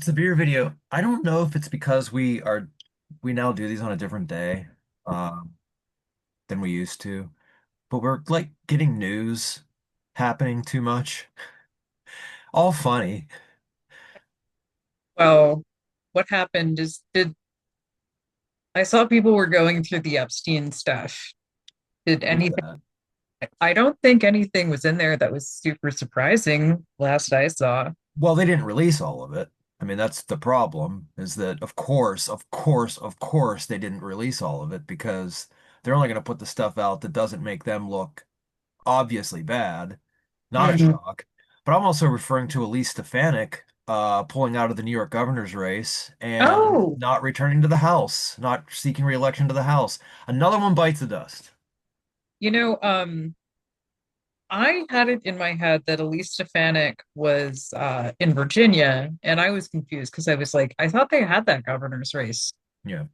severe video. I don't know if it's because we now do these on a different day um than we used to, but we're like getting news happening too much. All funny. Well, what happened is did I saw people were going through the Epstein stuff. Did Do anything? that. I don't think anything was in there that was super surprising last I saw. Well, they didn't release all of it. I mean, that's the problem, is that of course they didn't release all of it because they're only going to put the stuff out that doesn't make them look obviously bad. Not a Mhm. shock. But I'm also referring to Elise Stefanik pulling out of the New York governor's race and Oh, not returning to the House, not seeking re-election to the House. Another one bites the dust. you know, I had it in my head that Elise Stefanik was in Virginia, and I was confused because I was like, I thought they had that governor's race. Yeah.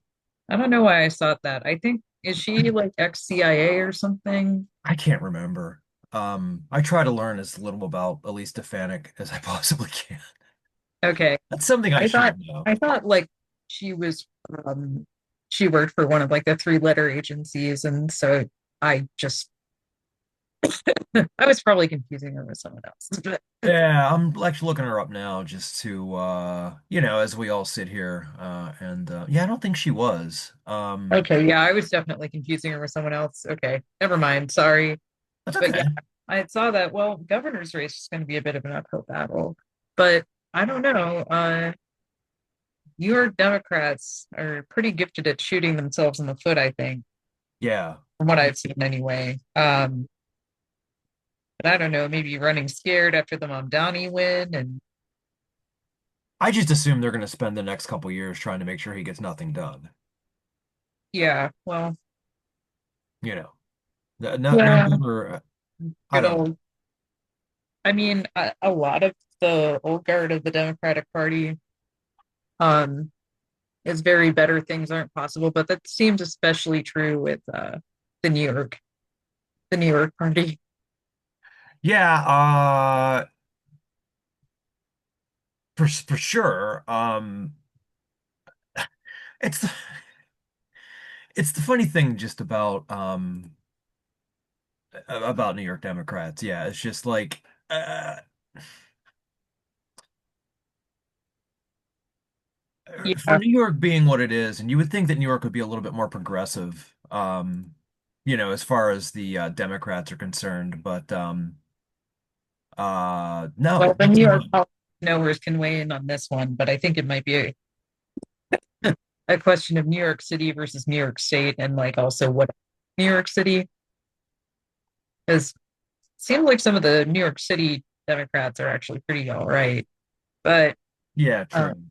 I don't know why I thought that. I think is she like ex-CIA or something? I can't remember. I try to learn as little about Elise Stefanik as I possibly can. Okay. That's something I I thought should know. I thought like she was um she worked for one of like the three-letter agencies, and so I just I was probably confusing her with someone else. But Yeah, I'm actually looking her up now just to as we all sit here and yeah, I don't think she was. okay, yeah, I was definitely confusing her with someone else. Okay, never mind. Sorry. That's But okay. yeah, I saw that. Well, governor's race is going to be a bit of an uphill battle, but I don't know. New York Democrats are pretty gifted at shooting themselves in the foot, I think, Yeah. from what I've seen anyway. But I don't know, maybe running scared after the Mamdani win. And I just assume they're going to spend the next couple years trying to make sure he gets nothing done. yeah, well, You know, no yeah, better. I good don't know. old. I mean, a lot of the old guard of the Democratic Party um, is very better things aren't possible, but that seems especially true with the New York, the New York Party. Yeah, for sure. It's the, it's the funny thing just about New York Democrats. Yeah, it's just like for Yeah, New York being what it is, and you would think that New York would be a little bit more progressive, as far as the Democrats are concerned, but well, no, the not New so York much. knowers can weigh in on this one, but I think it might be a question of New York City versus New York State, and like also what New York City, because it seems like some of the New York City Democrats are actually pretty all right, but Yeah, uh, true.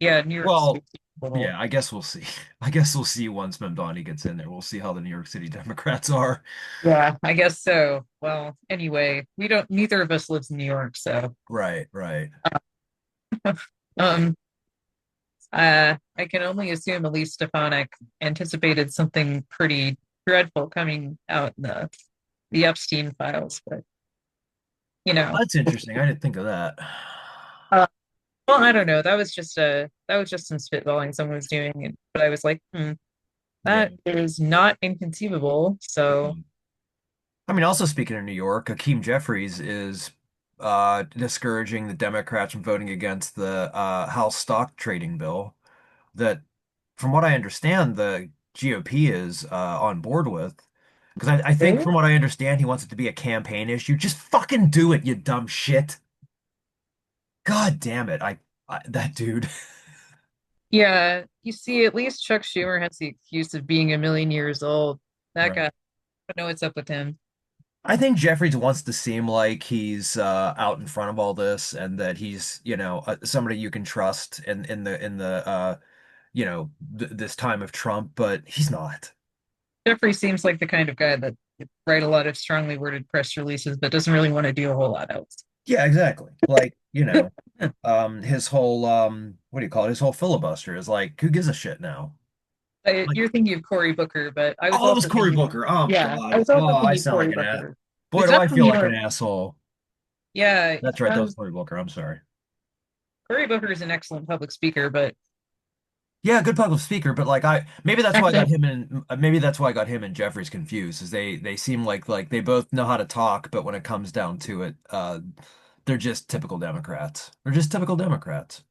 yeah, New York State Well, a little. yeah, I guess we'll see. I guess we'll see once Mamdani gets in there. We'll see how the New York City Democrats are. Yeah, I guess so. Well, anyway, we don't. Neither of us lives in New York, so Right, right. um, I can only assume Elise Stefanik anticipated something pretty dreadful coming out in the Epstein files, but you know, That's interesting. I didn't think of that. uh, well, I don't know. That was just some spitballing someone was doing, but I was like, Yeah. that is not inconceivable. So Mhm. I mean, also speaking of New York, Hakeem Jeffries is discouraging the Democrats from voting against the House stock trading bill that, from what I understand, the GOP is on board with. Because I think, really? from what I understand, he wants it to be a campaign issue. Just fucking do it, you dumb shit. God damn it. That dude. Yeah, you see, at least Chuck Schumer has the excuse of being a million years old. That guy, Right. I don't know what's up with him. I think Jeffries wants to seem like he's out in front of all this and that he's, somebody you can trust in this time of Trump, but he's not. Jeffrey seems like the kind of guy that would write a lot of strongly worded press releases, but doesn't really want to do a whole lot else. Yeah, exactly. Like, his whole what do you call it? His whole filibuster is like, who gives a shit now? Like, You're thinking of Cory Booker, but I was oh, it was also Cory thinking, Booker. Oh yeah, I God. was also Oh, I thinking sound like Cory an ass. Booker, Boy, who's do not I from feel New like an York. asshole. Yeah, That's right, that was Cory Booker. I'm sorry. Cory Booker is an excellent public speaker, but Yeah, good public speaker, but like I maybe that's why I got actually, him and maybe that's why I got him and Jeffries confused, is they seem like they both know how to talk, but when it comes down to it, they're just typical Democrats. They're just typical Democrats.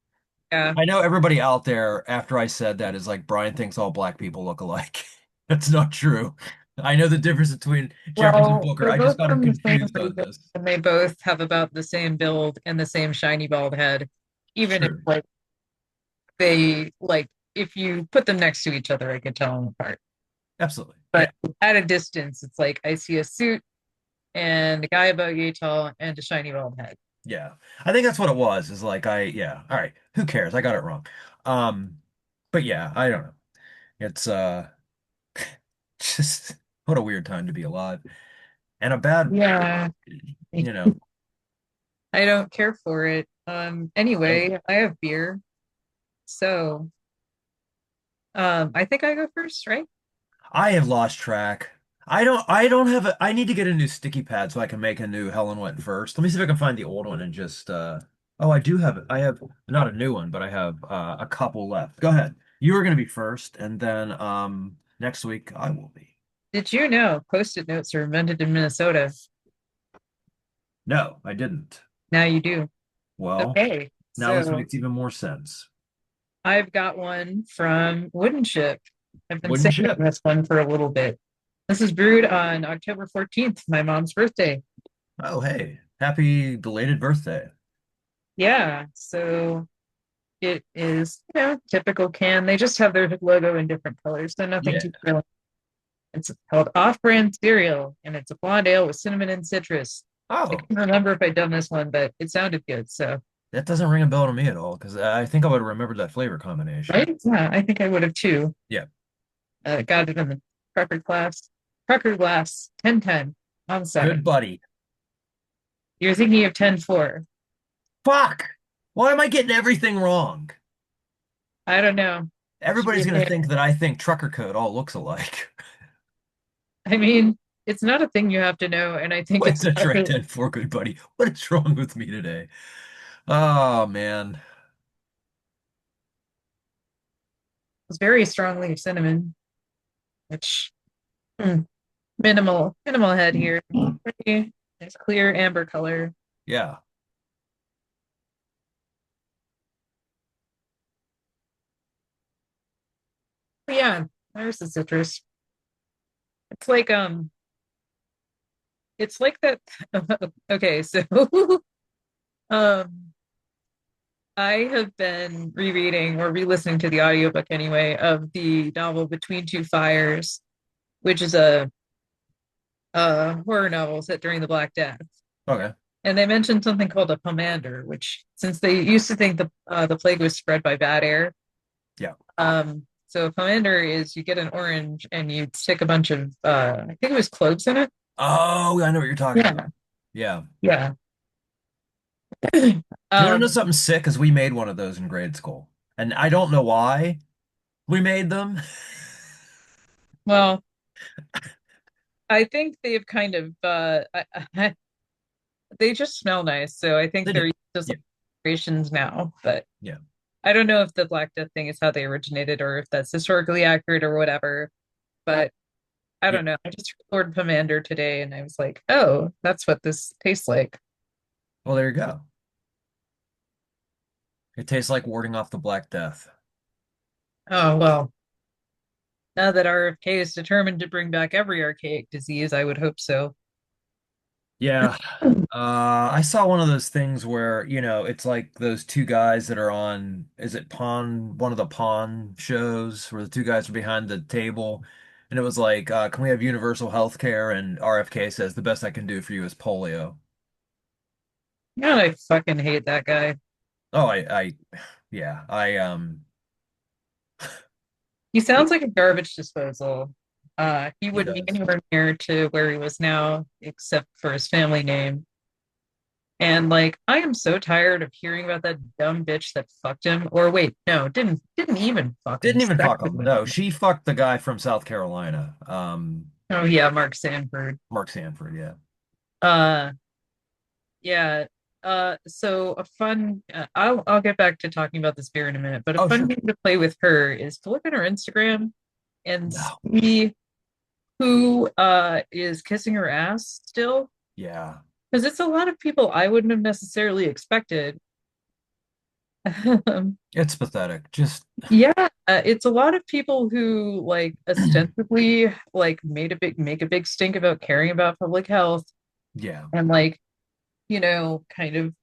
yeah. I know everybody out there after I said that is like Brian thinks all black people look alike. That's not true. I know the difference between Jeffries and Well, Booker. they're I just both got him from the same confused on region, this. and they both have about the same build and the same shiny bald head. Even if True. like they like if you put them next to each other, I could tell them apart. Absolutely. Yeah. But at a distance, it's like I see a suit and a guy about yay tall and a shiny bald head. Yeah. I think that's what it was, is like yeah. All right. Who cares? I got it wrong. Um, but yeah, I don't know. It's just what a weird time to be alive. And a bad, Yeah, you know, I don't care for it. no. Anyway, I have beer, so I think I go first, right? I have lost track. I don't have I need to get a new sticky pad so I can make a new Helen went first. Let me see if I can find the old one and just oh, I do have it. I have not a new one, but I have a couple left. Go ahead. You are going to be first, and then next week I will be. Did you know Post-it notes are invented in Minnesota? No, I didn't. Now you do. Well, Okay, now this so makes even more sense. I've got one from Wooden Ship. I've been Wooden saving ship. this one for a little bit. This is brewed on October 14th, my mom's birthday. Oh, hey. Happy belated birthday. Yeah, so it is, typical can. They just have their logo in different colors, so nothing Yeah. too thrilling. It's called Off-Brand Cereal, and it's a blonde ale with cinnamon and citrus. I Oh, can't remember if I'd done this one, but it sounded good. So, that doesn't ring a bell to me at all because I think I would have remembered that flavor combination. right? Yeah, I think I would have too. Yeah. Got it in the Trucker class. Trucker glass, 1010 on Good 7. buddy. You're thinking of 10-4. Fuck! Why am I getting everything wrong? I don't know. Should be Everybody's a gonna thing. think that I think trucker code all looks alike. I mean, it's not a thing you have to know, and I think Wait, it's that's not right, really, 10-4, good buddy. What is wrong with me today? Oh man. it's very strongly cinnamon, which minimal head here. Pretty nice clear amber color. Yeah. But yeah, there's the citrus. It's like it's like that. Okay, so um I have been rereading or re-listening to the audiobook anyway of the novel Between Two Fires, which is a horror novel set during the Black Death. Okay. And they mentioned something called a pomander, which since they used to think the plague was spread by bad air, Yeah. so a pomander is you get an orange and you stick a bunch of I think it was cloves in it. Oh, I know what you're talking about. Yeah, Yeah. yeah. Do you want to know Um, something sick? Because we made one of those in grade school. And I don't know why we made them. well, I think they've kind of they just smell nice, so I think They do. they're just Yeah. like decorations now. But Yeah. I don't know if the Black Death thing is how they originated or if that's historically accurate or whatever. But I Yeah. don't know. I just heard Lord Pomander today and I was like, oh, that's what this tastes like. Well, there you go. It tastes like warding off the Black Death. Oh, well, now that RFK is determined to bring back every archaic disease, I would hope so. Yeah. I saw one of those things where, it's like those two guys that are on, is it one of the Pawn shows where the two guys are behind the table. And it was like, can we have universal health care? And RFK says, the best I can do for you is polio. Yeah, I fucking hate that guy. Oh, yeah, He sounds like a garbage disposal. He he wouldn't be does. anywhere near to where he was now, except for his family name. And like, I am so tired of hearing about that dumb bitch that fucked him. Or wait, no, didn't even fuck him. Didn't even fuck Sexted him. with No, him. she fucked the guy from South Carolina. Oh yeah, Mark Sanford. Mark Sanford, yeah. Uh, yeah. So a fun, I'll get back to talking about this beer in a minute, but a Oh, fun sure. game to play with her is to look at her Instagram and No. see who is kissing her ass still. Yeah. Because it's a lot of people I wouldn't have necessarily expected. It's pathetic. Just Yeah, it's a lot of people who like ostensibly like make a big stink about caring about public health yeah. and like, kind of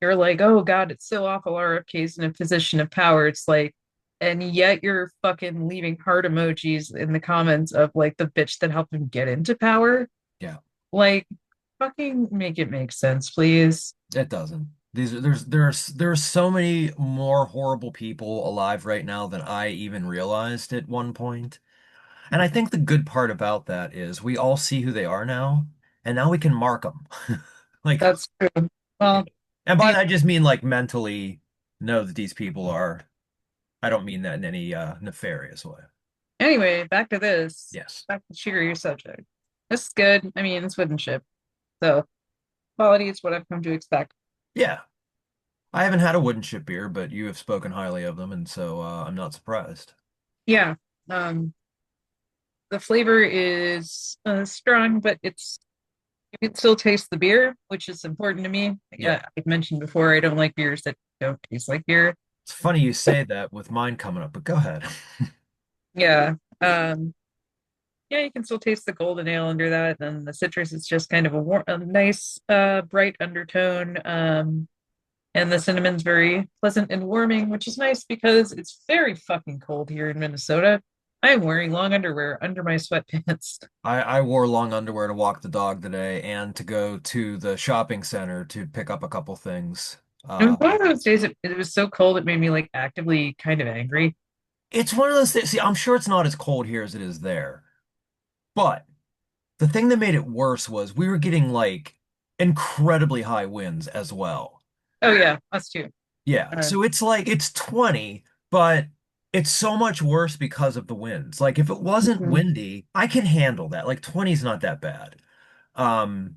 you're like, oh God, it's so awful RFK's in a position of power. It's like, and yet you're fucking leaving heart emojis in the comments of like the bitch that helped him get into power. Yeah. Like, fucking make it make sense, please. It doesn't. There's so many more horrible people alive right now than I even realized at one point. And I think the good part about that is we all see who they are now, and now we can mark them. Like, That's true. yeah. Well, And by the that I just mean like mentally know that these people are, I don't mean that in any nefarious way. anyway, back to this. Yes. Back to cheery subject. This is good. I mean, it's wood and chip. So quality is what I've come to expect. Yeah. I haven't had a wooden ship beer, but you have spoken highly of them, and so I'm not surprised. Yeah. Um, the flavor is strong, but you can still taste the beer, which is important to me. Yeah. Yeah, I've mentioned before I don't like beers that don't taste like beer. It's funny you say that with mine coming up, but go ahead. Yeah. Um, yeah, you can still taste the golden ale under that. And the citrus is just kind of a nice, bright undertone. And the cinnamon's very pleasant and warming, which is nice because it's very fucking cold here in Minnesota. I am wearing long underwear under my sweatpants. I wore long underwear to walk the dog today and to go to the shopping center to pick up a couple things. And Uh, one of those days it was so cold it made me like actively kind of angry. it's one of those things. See, I'm sure it's not as cold here as it is there, but the thing that made it worse was we were getting like incredibly high winds as well. Oh yeah, us too. Yeah, Uh, so it's like it's 20, but it's so much worse because of the winds. Like if it wasn't mhm. windy, I can handle that. Like 20 is not that bad.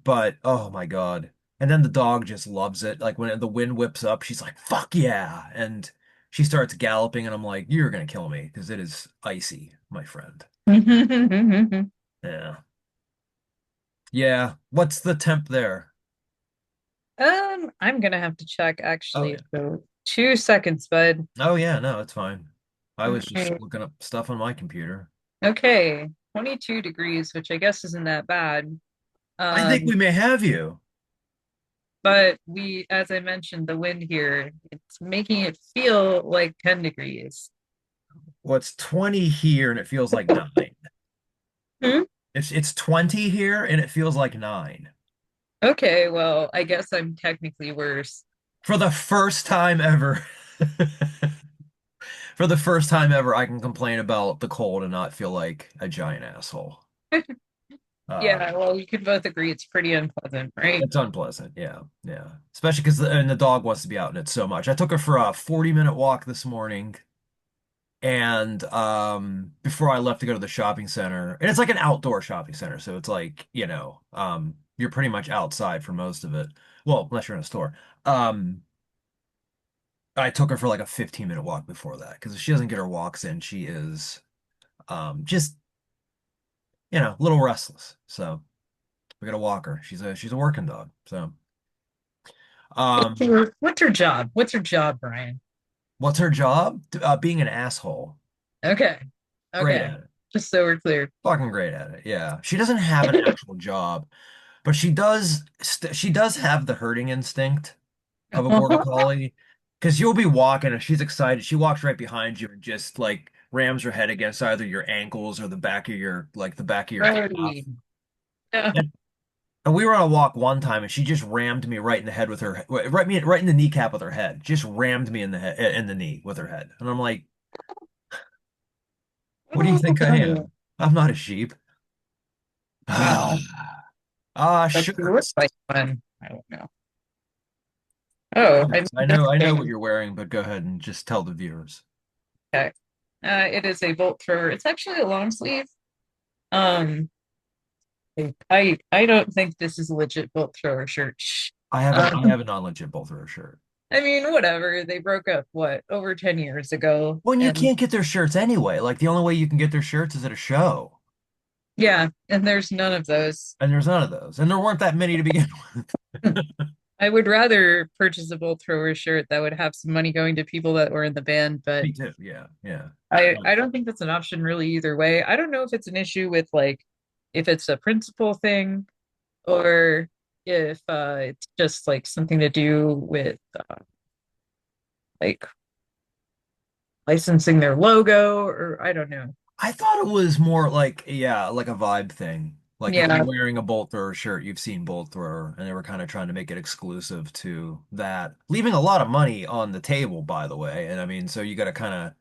But oh my God. And then the dog just loves it. Like when the wind whips up, she's like, "Fuck yeah." And she starts galloping and I'm like, "You're gonna kill me because it is icy, my friend." Yeah. Yeah. What's the temp there? I'm gonna have to check Oh actually. yeah. So 2 seconds, bud. Oh yeah, no, it's fine. I was just Okay. looking up stuff on my computer. Okay, 22 degrees, which I guess isn't that bad. I think we Um, may have you. but as I mentioned, the wind here, it's making it feel like 10 degrees. What's 20 here and it feels like 9. Hmm? It's 20 here and it feels like 9. Okay, well, I guess I'm technically worse. For the first time ever. For the first time ever, I can complain about the cold and not feel like a giant asshole. Uh, Yeah, well, we could both agree it's pretty unpleasant, right? it's unpleasant. Yeah, yeah. Especially because and the dog wants to be out in it so much. I took her for a 40-minute walk this morning, and before I left to go to the shopping center, and it's like an outdoor shopping center, so it's like, you're pretty much outside for most of it. Well, unless you're in a store. Um, I took her for like a 15-minute walk before that because if she doesn't get her walks in, she is just a little restless. So we got to walk her. She's a working dog. So um, What's her job? What's her job, Brian? what's her job? Being an asshole. Okay. Great Okay. at it. Just so we're clear. Fucking great at it. Yeah. She doesn't have an actual job, but she does have the herding instinct of a border collie. Because you'll be walking and she's excited. She walks right behind you and just like rams her head against either your ankles or the back of your calf. Brody. No. And we were on a walk one time, and she just rammed me right in the head with her, right in the kneecap with her head. Just rammed me in the head, in the knee with her head. And I'm like, "What do you think I am? I'm not a sheep." Wow. Ah, That sugar. looks like fun. I don't know. Oh, I Yes, mean, I know what you're wearing, but go ahead and just tell the viewers. okay. It is a bolt thrower. It's actually a long sleeve. Um, I don't think this is a legit bolt thrower shirt. Shh. I Um, have a non-legit bolt thrower shirt. I mean, whatever. They broke up, what, over 10 years ago. Well, and you And can't get their shirts anyway. Like the only way you can get their shirts is at a show. yeah, and there's none of those. And there's none of those. And there weren't that many to begin with. I would rather purchase a bolt thrower shirt that would have some money going to people that were in the band, but Me too. Yeah. Yeah. I don't think that's an option really either way. I don't know if it's an issue with like if it's a principal thing or if it's just like something to do with like licensing their logo or I don't know. I thought it was more like, yeah, like a vibe thing. Like if Yeah. you're wearing a Bolt Thrower shirt, you've seen Bolt Thrower, and they were kind of trying to make it exclusive to that, leaving a lot of money on the table, by the way. And I mean, so you got to kind of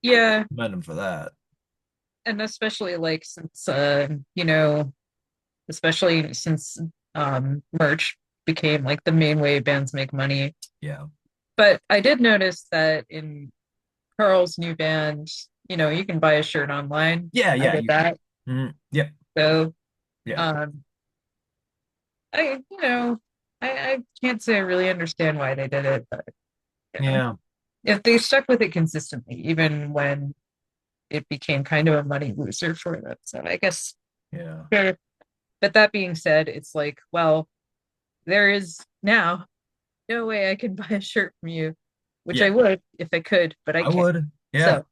Yeah, commend them for that. and especially like since especially since merch became like the main way bands make money. Yeah. But I did notice that in Carl's new band, you can buy a shirt online. Yeah. I Yeah. did You can. that. Yep. So, Yeah. um, I can't say I really understand why they did it, but you know, Yeah. if they stuck with it consistently, even when it became kind of a money loser for them. So I guess, Yeah. sure. But that being said, it's like, well, there is now no way I can buy a shirt from you, which Yeah. I would if I could, but I I can't. would. Yeah. So,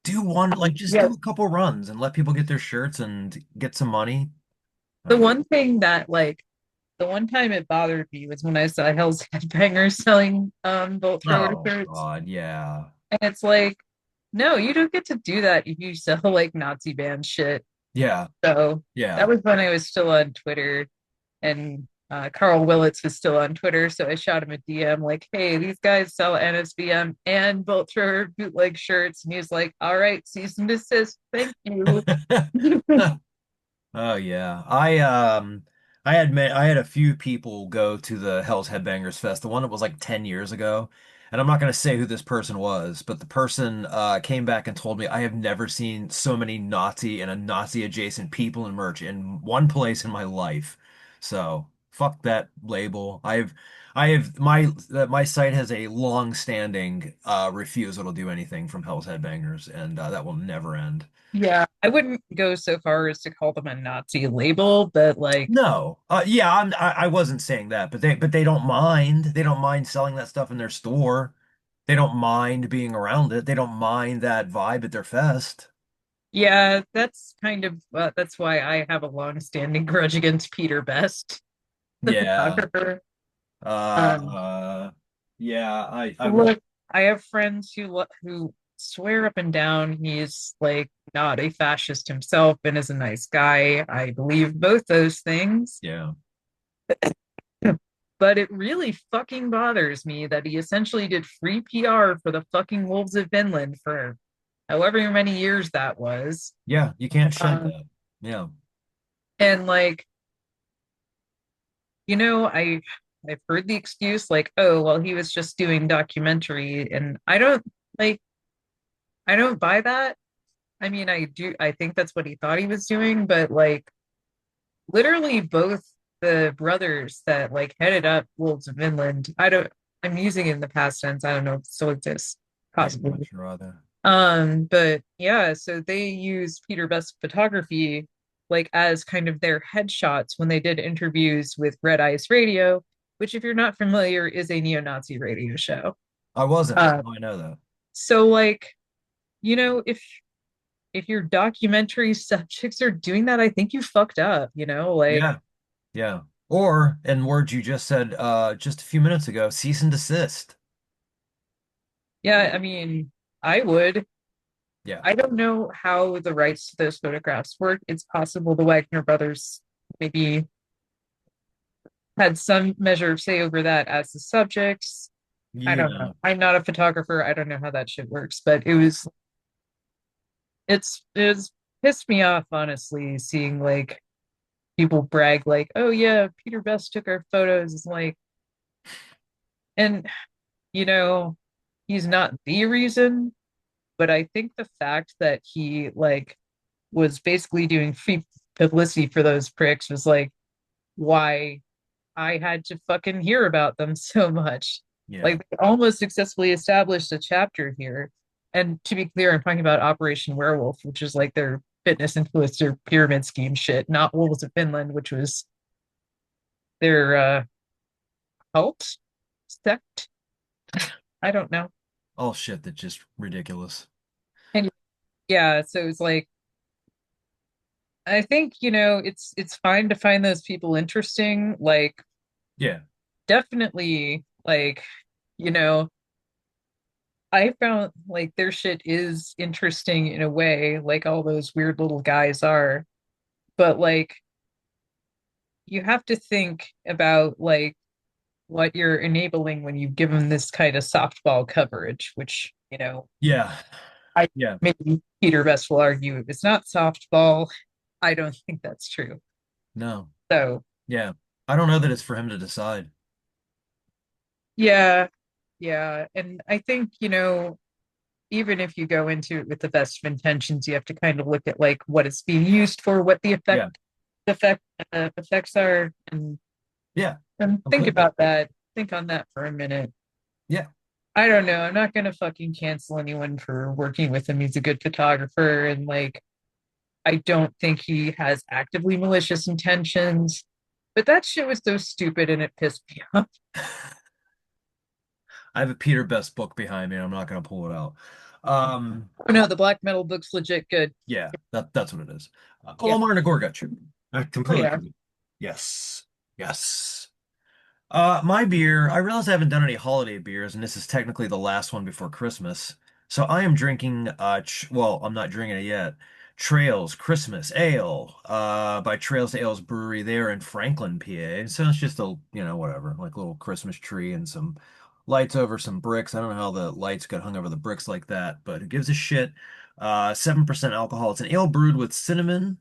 Do one, like, just yeah, do a couple runs and let people get their shirts and get some money. the Uh, one thing that like the one time it bothered me was when I saw Hell's Headbangers selling bolt thrower oh, shirts. God. Yeah. And it's like, no, you don't get to do that if you sell like Nazi band shit. Yeah. So that Yeah. was when I was still on Twitter and Carl Willits was still on Twitter. So I shot him a DM like, hey, these guys sell NSBM and bolt thrower bootleg shirts. And he was like, all right, cease and desist. Thank you. Oh yeah. I had a few people go to the Hell's Headbangers Fest, the one that was like 10 years ago. And I'm not going to say who this person was, but the person came back and told me I have never seen so many Nazi and a Nazi adjacent people and merch in one place in my life. So fuck that label. My site has a long-standing refusal to do anything from Hell's Headbangers, and that will never end. Yeah, I wouldn't go so far as to call them a Nazi label, but like, No, yeah, I wasn't saying that, but they don't mind. They don't mind selling that stuff in their store. They don't mind being around it. They don't mind that vibe at their fest. yeah, that's why I have a long-standing grudge against Peter Best, the Yeah. photographer. Uh, Um, uh, yeah, I won't. look, I have friends who swear up and down he's like not a fascist himself and is a nice guy. I believe both those things. Yeah. But it really fucking bothers me that he essentially did free PR for the fucking Wolves of Finland for however many years that was. Yeah, you can't shed Um, that. Yeah. and like, you know, I've heard the excuse like, oh, well, he was just doing documentary, and like I don't buy that. I mean, I think that's what he thought he was doing, but like literally both the brothers that like headed up Wolves of Inland, I'm using it in the past tense. I don't know if it still exists, Yeah, I'm not possibly. sure either. But yeah, so they use Peter Best photography like as kind of their headshots when they did interviews with Red Ice Radio, which if you're not familiar is a neo-Nazi radio show. I wasn't, but Uh, now I know that. so like, if your documentary subjects are doing that, I think you fucked up, like, Yeah, yeah. Or, in words you just said just a few minutes ago, cease and desist. yeah, I mean, I would. Yeah. I don't know how the rights to those photographs work. It's possible the Wagner brothers maybe had some measure of say over that as the subjects. I don't know. Yeah. I'm not a photographer. I don't know how that shit works, but it's pissed me off, honestly, seeing like people brag like, oh yeah, Peter Best took our photos. It's like, and you know, he's not the reason, but I think the fact that he like was basically doing free publicity for those pricks was like why I had to fucking hear about them so much. Yeah. Like they almost successfully established a chapter here. And to be clear, I'm talking about Operation Werewolf, which is like their fitness influencer pyramid scheme shit, not Wolves of Finland, which was their cult sect. I don't know. All shit that's just ridiculous. And yeah, so it's like I think, it's fine to find those people interesting. Like Yeah. definitely you know, I found like their shit is interesting in a way, like all those weird little guys are. But like you have to think about like what you're enabling when you give them this kind of softball coverage, which, Yeah. I Yeah. maybe Peter Best will argue it's not softball. I don't think that's true. No. So Yeah. I don't know that it's for him to decide. yeah, yeah. And I think, even if you go into it with the best of intentions, you have to kind of look at like what it's being used for, what the Yeah. effect effects are, Yeah. and think Completely. about that. Think on that for a minute. Yeah. I don't know. I'm not gonna fucking cancel anyone for working with him. He's a good photographer, and like I don't think he has actively malicious intentions. But that shit was so stupid, and it pissed me off. I have a Peter Best book behind me and I'm not gonna pull it out. Um, Oh, no, the black metal book's legit good. yeah, that's what it is. Yeah. Omar Nagor got you. I Oh completely yeah. agree. Yes. Yes. My beer, I realize I haven't done any holiday beers, and this is technically the last one before Christmas. So I am drinking, ch well, I'm not drinking it yet. Trails Christmas Ale, by Trails Ales Brewery there in Franklin, PA. So it's just a, whatever, like a little Christmas tree and some lights over some bricks. I don't know how the lights got hung over the bricks like that, but it gives a shit. 7% alcohol. It's an ale brewed with cinnamon,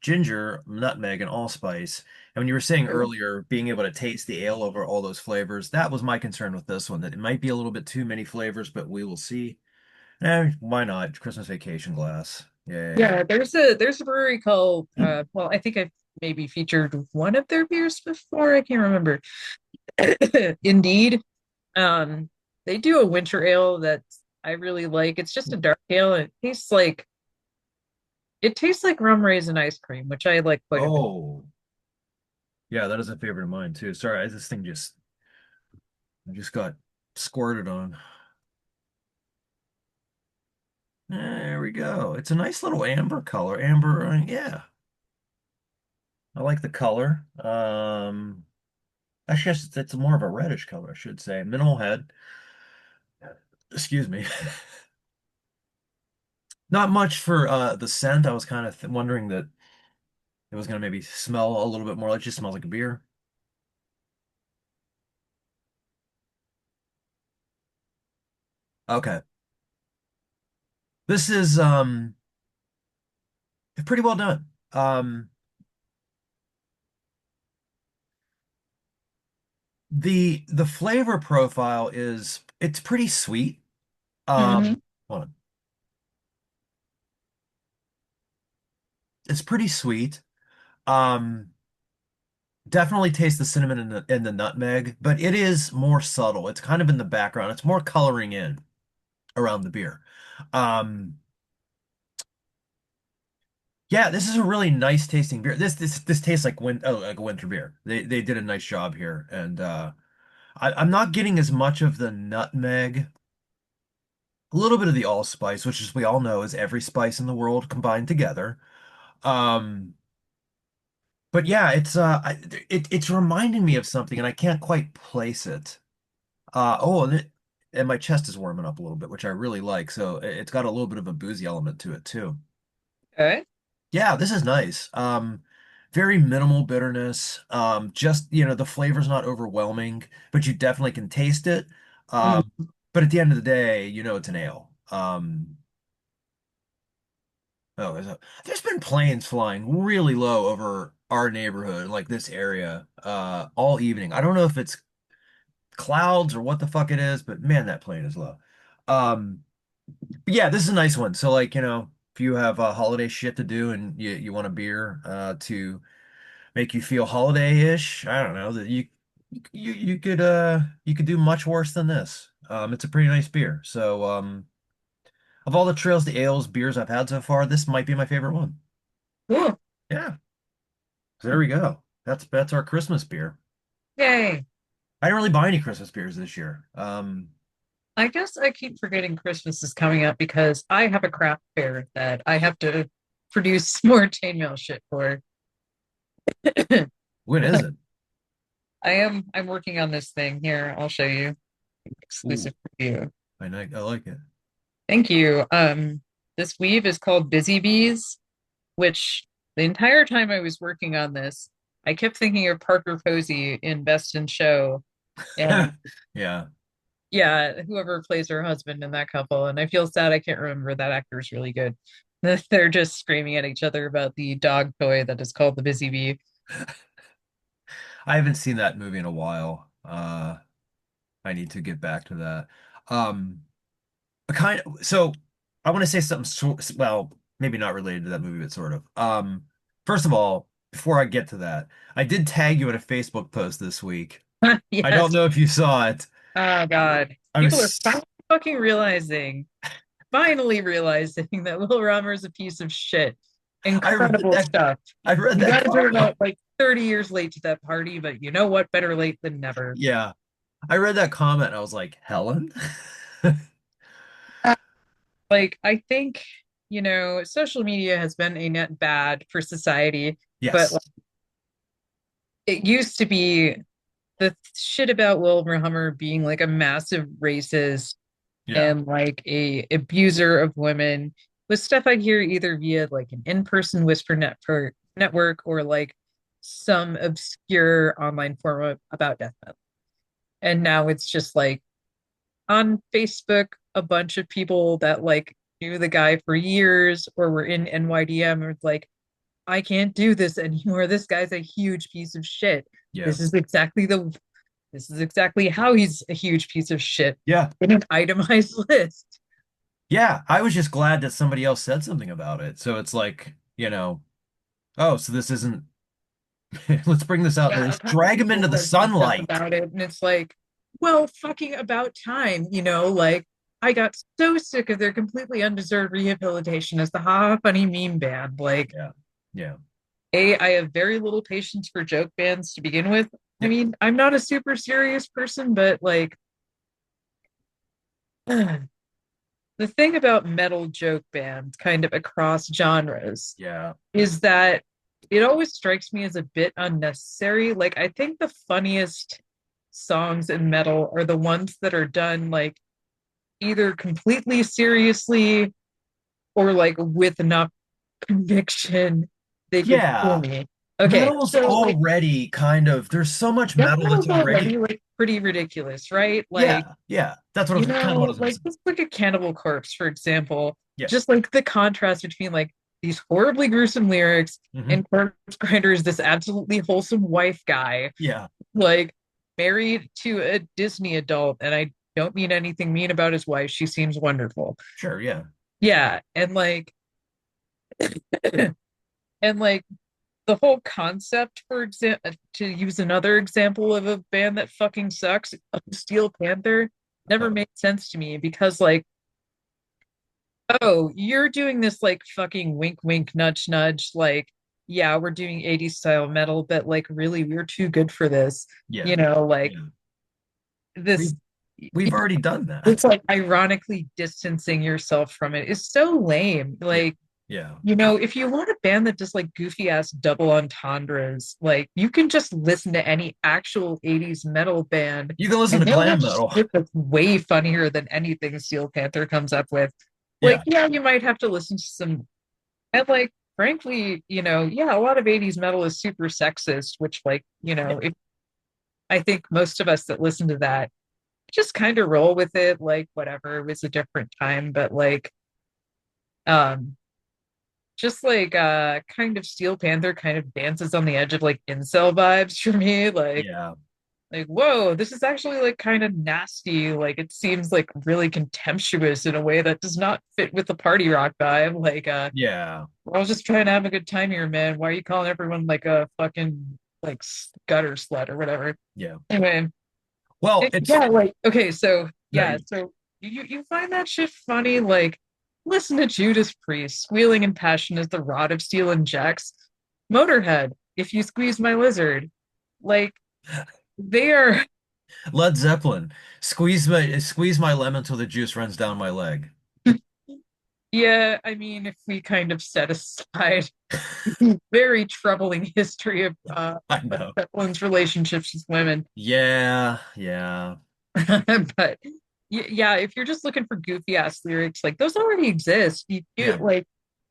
ginger, nutmeg, and allspice. And when you were saying earlier, being able to taste the ale over all those flavors, that was my concern with this one, that it might be a little bit too many flavors, but we will see. Why not? Christmas vacation glass. Yay. Yeah, there's a brewery called well, I think I've maybe featured one of their beers before. I can't remember. Indeed. Um, they do a winter ale that I really like. It's just a dark ale. And it tastes like rum raisin ice cream, which I like quite a bit. Oh, yeah, that is a favorite of mine too. Sorry, this thing just got squirted on. There we go. It's a nice little amber color. Amber, yeah. I like the color. Actually, it's more of a reddish color, I should say. Minimal head. Excuse me. Not much for the scent. I was kind of th wondering that it was gonna maybe smell a little bit more. It just smells like a beer. Okay. This is pretty well done. The flavor profile is it's pretty sweet. Hmm. Hold on. It's pretty sweet. Um Definitely taste the cinnamon and the nutmeg, but it is more subtle. It's kind of in the background. It's more coloring in around the beer. Um Yeah, this is a really nice tasting beer. This tastes like like a winter beer. They did a nice job here, and I'm not getting as much of the nutmeg, a little bit of the allspice, which, as we all know, is every spice in the world combined together. Um, but yeah, it's reminding me of something, and I can't quite place it. And my chest is warming up a little bit, which I really like. So it's got a little bit of a boozy element to it too. Okay. Yeah, this is nice. Very minimal bitterness. Just, the flavor's not overwhelming, but you definitely can taste it. Um, Mm. but at the end of the day, it's an ale. There's been planes flying really low over our neighborhood, like this area, all evening. I don't know if it's clouds or what the fuck it is, but man, that plane is low. Um, but yeah, this is a nice one. So like, if you have holiday shit to do and you want a beer, to make you feel holiday-ish. I don't know that you could do much worse than this. It's a pretty nice beer. So of all the trails, the ales, beers I've had so far, this might be my favorite one. Cool. Yeah. So there we go. That's our Christmas beer. Yay. I didn't really buy any Christmas beers this year. I guess I keep forgetting Christmas is coming up because I have a craft fair that I have to produce more chainmail shit for. When is it? I'm working on this thing here. I'll show you Ooh, exclusive for you. I like it. Thank you. This weave is called Busy Bees, which the entire time I was working on this, I kept thinking of Parker Posey in Best in Show. And Yeah. yeah, whoever plays her husband in that couple. And I feel sad I can't remember that actor's really good. They're just screaming at each other about the dog toy that is called the Busy Bee. I haven't seen that movie in a while. I need to get back to that. Um, so I want to say something well, maybe not related to that movie, but sort of. First of all, before I get to that, I did tag you in a Facebook post this week. I don't Yes. know if you saw it. Oh God. I People are was finally realizing that Will Romer is a piece of shit. I read Incredible that stuff. I read You that guys are comment. about like 30 years late to that party, but you know what? Better late than never. Yeah. I read that comment and I was like, Helen? Like, I think, social media has been a net bad for society, but like, Yes. it used to be the shit about Will Hammer being like a massive racist Yeah. and like a abuser of women was stuff I'd hear either via like an in-person whisper network or like some obscure online forum about death metal. And now it's just like on Facebook, a bunch of people that like knew the guy for years or were in NYDM or like, I can't do this anymore. This guy's a huge piece of shit. Yeah. This is exactly the this is exactly how he's a huge piece of shit Yeah. in an itemized list. Yeah. I was just glad that somebody else said something about it. So it's like, oh, so this isn't, let's bring this out. Yeah, a Let's couple drag him into people the have speaked up sunlight. about it, and it's like, well, fucking about time, like I got so sick of their completely undeserved rehabilitation as the Ha Ha Funny meme band. Like, Yeah. Yeah. I have very little patience for joke bands to begin with. I Yeah. mean, I'm not a super serious person, but like, the thing about metal joke bands, kind of across genres, Yeah. is that it always strikes me as a bit unnecessary. Like, I think the funniest songs in metal are the ones that are done like either completely seriously or like with enough conviction they could fool Yeah. me. Okay, Metal's so like already kind of, there's so much death metal that's metal's already already, like pretty ridiculous, right? Like, yeah. Yeah. That's what I was kind of what I was going to like say. just look at Cannibal Corpse, for example. Yeah. Just like the contrast between like these horribly gruesome lyrics Hmm. and Corpse Grinder is this absolutely wholesome wife guy, Yeah. like married to a Disney adult, and I don't mean anything mean about his wife. She seems wonderful. Sure. Yeah. Yeah, and like and like the whole concept, for example, to use another example of a band that fucking sucks, Steel Panther, never Oh, made sense to me because like, oh, you're doing this like fucking wink wink nudge nudge, like, yeah, we're doing 80s style metal, but like really we're too good for this. yeah. Like Yeah. this We've we've already done that. it's like ironically distancing yourself from it is so lame. Yeah. Like, Yeah. if you want a band that does like goofy ass double entendres, like you can just listen to any actual 80s metal band You can listen and to they'll glam have metal. shit that's way funnier than anything Steel Panther comes up with. Like, Yeah. yeah, you might have to listen to some, and like, frankly, yeah, a lot of 80s metal is super sexist, which, like, Yeah. if I think most of us that listen to that just kind of roll with it, like, whatever, it was a different time, but like, um, just like kind of Steel Panther kind of dances on the edge of like incel vibes for me. Like, Yeah. Like, whoa, this is actually like kind of nasty. Like it seems like really contemptuous in a way that does not fit with the party rock vibe. Like, Yeah, I was just trying to have a good time here, man. Why are you calling everyone like a fucking like gutter slut or whatever? yeah. Anyway, Well, it's yeah, like okay, so no, yeah, so you find that shit funny? Like, listen to Judas Priest, squealing in passion as the rod of steel injects. Motorhead, if you squeeze my lizard, like they are. Led Zeppelin. Squeeze my lemon till the juice runs down my leg. Yeah, I mean, if we kind of set aside very troubling history I of know. Zeppelin's relationships with women. Yeah, yeah, But yeah, if you're just looking for goofy ass lyrics, like those already exist. You yeah. like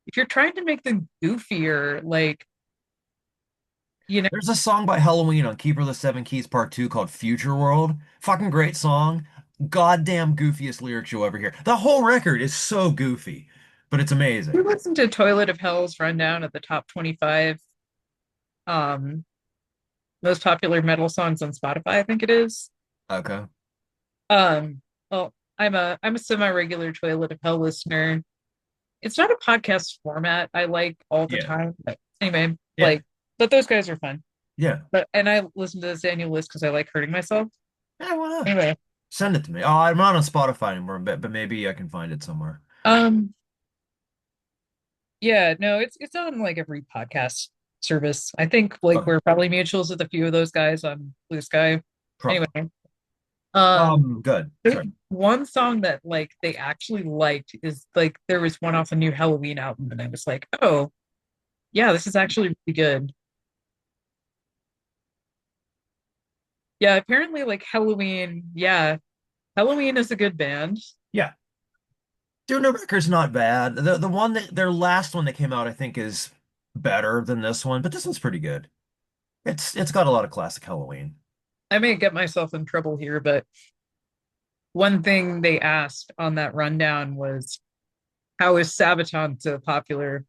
if you're trying to make them goofier, like you know, There's a song by Halloween on Keeper of the Seven Keys Part 2 called Future World. Fucking great song. Goddamn goofiest lyrics you'll ever hear. The whole record is so goofy, but it's you amazing. listen to Toilet of Hell's rundown at the top 25 um most popular metal songs on Spotify, I think it is. Okay. Well, I'm a semi-regular Toilet of Hell listener. It's not a podcast format I like all the Yeah. time, but anyway, Yeah. but those guys are fun. Yeah. But and I listen to this annual list because I like hurting myself. Yeah, why not? Anyway, Send it to me. Oh, I'm not on Spotify anymore, but maybe I can find it somewhere. um, yeah, no, it's on like every podcast service. I think like Okay. we're probably mutuals with a few of those guys on Blue Sky. Anyway, Probably. Good. there's Sorry. one song that like they actually liked is like there was one off a new Halloween album, and I was like, oh yeah, this is actually really good. Yeah, apparently like Halloween, yeah, Halloween is a good band. Yeah. Dude, no record's not bad. The one that their last one that came out, I think, is better than this one, but this one's pretty good. It's got a lot of classic Halloween. I may get myself in trouble here, but one thing they asked on that rundown was how is Sabaton so popular?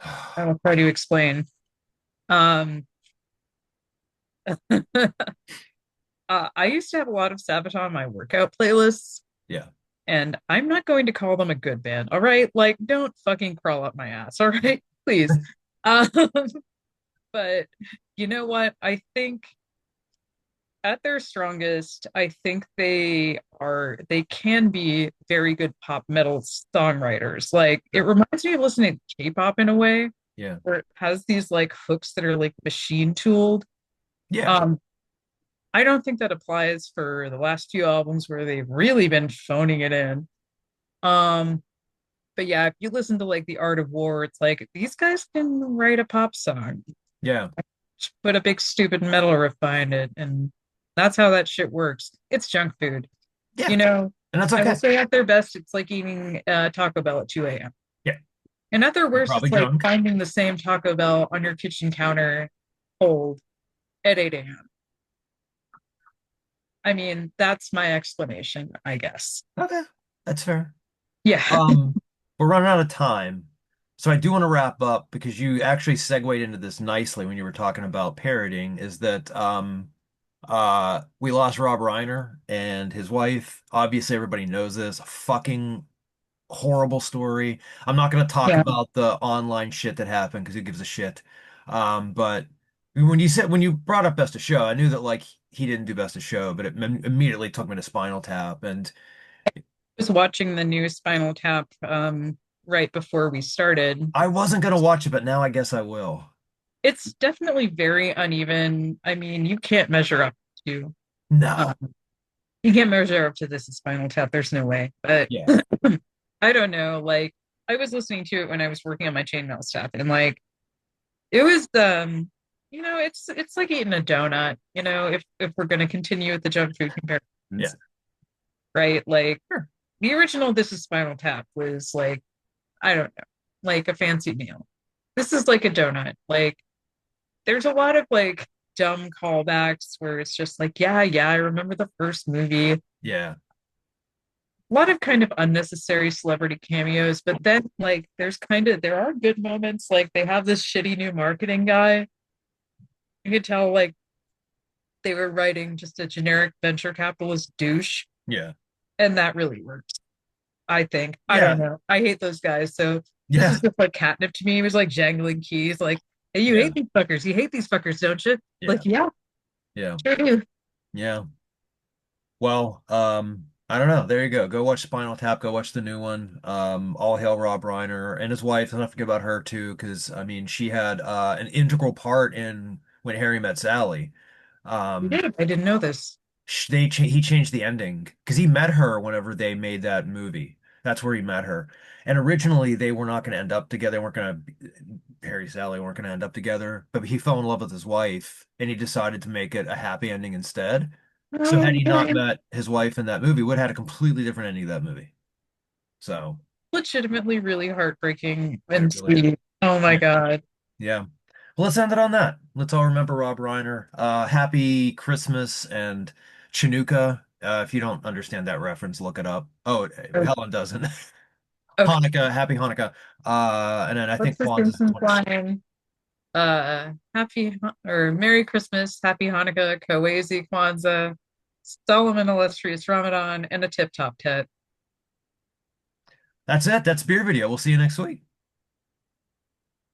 I will try to explain. Um, I used to have a lot of Sabaton on my workout playlists, Yeah. and I'm not going to call them a good band. All right, like don't fucking crawl up my ass. All right, please. Um, but you know what? I think at their strongest, I think they can be very good pop metal songwriters. Like it Sure. reminds me of listening to K-pop in a way Yeah. where it has these like hooks that are like machine tooled. Yeah. Um, I don't think that applies for the last few albums where they've really been phoning it in. Um, but yeah, if you listen to like The Art of War, it's like these guys can write a pop song, Yeah. just put a big stupid metal riff behind it, and that's how that shit works. It's junk food. Yeah. You know, And that's I will okay. say at their best, it's like eating Taco Bell at 2 a.m. Yeah. And at their You're worst, probably it's like drunk. finding the same Taco Bell on your kitchen counter cold at 8 a.m. I mean, that's my explanation, I guess. Okay. That's fair. Yeah. Um, we're running out of time. So I do want to wrap up because you actually segued into this nicely when you were talking about parroting, is that we lost Rob Reiner and his wife. Obviously everybody knows this. Fucking horrible story. I'm not going to talk Yeah. about the online shit that happened because who gives a shit. But when you brought up Best of Show, I knew that like he didn't do Best of Show, but it immediately took me to Spinal Tap, and Was watching the new Spinal Tap right before we started. I wasn't going to watch it, but now I guess I will. It's definitely very uneven. I mean, to um, No. you can't measure up to this in Spinal Tap. There's no way. But Yeah. I don't know. Like I was listening to it when I was working on my chainmail stuff, and like it was it's like eating a donut. If we're gonna continue with the junk food Yeah. comparisons, right? Like Sure. the original This Is Spinal Tap was like I don't know, like a fancy meal. This is like a donut. Like there's a lot of like dumb callbacks where it's just like, yeah, yeah, I remember the first movie. A Yeah. lot of kind of unnecessary celebrity cameos, but then like there are good moments. Like they have this shitty new marketing guy. You could tell like they were writing just a generic venture capitalist douche, Yeah. and that really works. I think. I don't Yeah. know. I hate those guys. So this Yeah. was just like catnip to me. It was like jangling keys. Like, hey, you Yeah. hate these fuckers. You hate these fuckers, don't you? Like, Yeah. yeah, Yeah. sure do. Yeah. Well, I don't know. There you go. Go watch Spinal Tap. Go watch the new one. All hail Rob Reiner and his wife. Don't forget about her too, because I mean, she had an integral part in When Harry Met Sally. You Um, did. I didn't know this. he changed the ending because he met her whenever they made that movie. That's where he met her. And originally they were not going to end up together. They weren't going to Harry and Sally weren't going to end up together. But he fell in love with his wife and he decided to make it a happy ending instead. So had he not Okay. met his wife in that movie, would have had a completely different ending of that movie. So Legitimately really heartbreaking it and really is. sweet. Oh my Yeah. God. Yeah. Well, let's end it on that. Let's all remember Rob Reiner. Happy Christmas and Chinooka. If you don't understand that reference, look it up. Oh, Helen doesn't. Okay. Hanukkah, happy Hanukkah. And then I What's think the Kwanzaa is Simpsons 26. line? Or Merry Christmas, Happy Hanukkah, Kawasi Kwanzaa, Solomon illustrious Ramadan, and a tip top tet. That's it. That's beer video. We'll see you next week.